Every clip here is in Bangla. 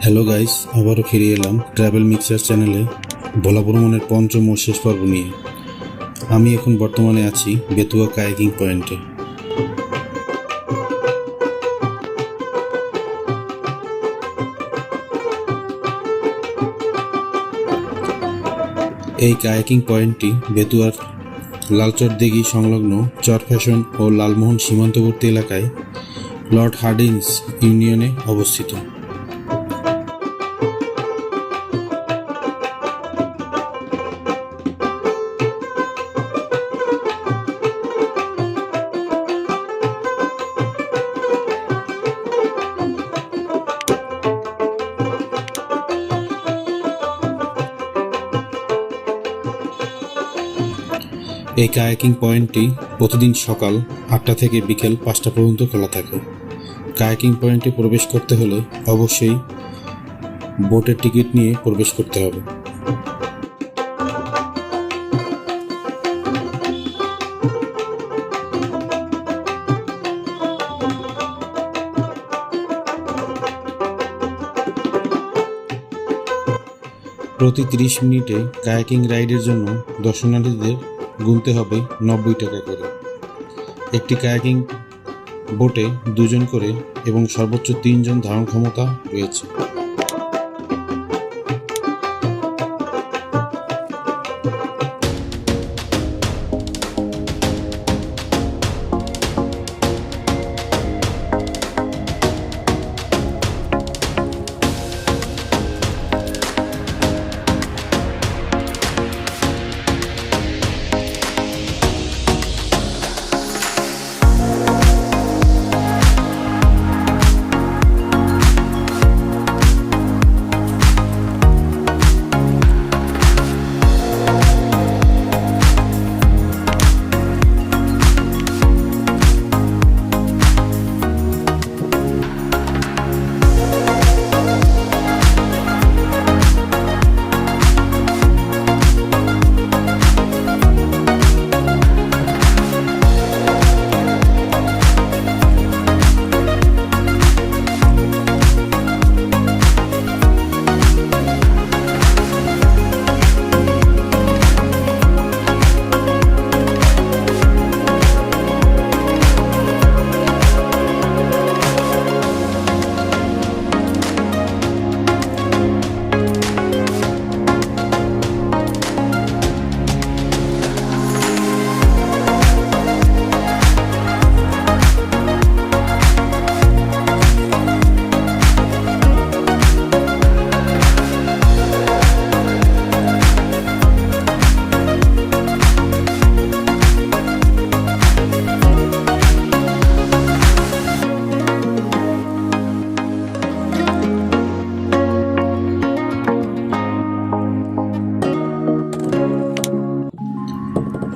হ্যালো গাইস, আবারও ফিরে এলাম ট্রাভেল মিক্সার চ্যানেলে ভোলা ভ্রমণের পঞ্চম ও শেষ পর্ব নিয়ে। আমি এখন বর্তমানে আছি বেতুয়া কায়াকিং পয়েন্টে। এই কায়াকিং পয়েন্টটি বেতুয়ার লালচর দিঘি সংলগ্ন চরফ্যাশন ও লালমোহন সীমান্তবর্তী এলাকায় লর্ড হার্ডিন্স ইউনিয়নে অবস্থিত। এই কায়াকিং পয়েন্টটি প্রতিদিন সকাল 8টা থেকে বিকেল 5টা পর্যন্ত খোলা থাকে। কায়াকিং পয়েন্টে প্রবেশ করতে হলে অবশ্যই বোটের টিকিট নিয়ে প্রবেশ করতে হবে। প্রতি 30 মিনিটে কায়াকিং রাইডের জন্য দর্শনার্থীদের গুনতে হবে 90 টাকা করে। একটি কায়াকিং বোটে 2 জন করে এবং সর্বোচ্চ 3 জন ধারণ ক্ষমতা রয়েছে।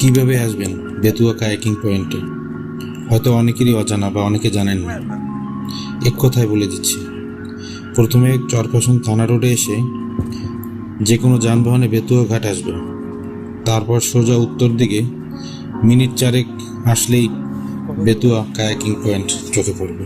কিভাবে আসবেন বেতুয়া কায়াকিং পয়েন্টে? হয়তো অনেকেরই অজানা বা অনেকে জানেন না। এক কথায় বলে দিচ্ছি। প্রথমে চরফ্যাশন থানা রোডে এসে যে কোনো যানবাহনে বেতুয়া ঘাট আসবে। তারপর সোজা উত্তর দিকে মিনিট 4 আসলেই বেতুয়া কায়াকিং পয়েন্ট চোখে পড়বে।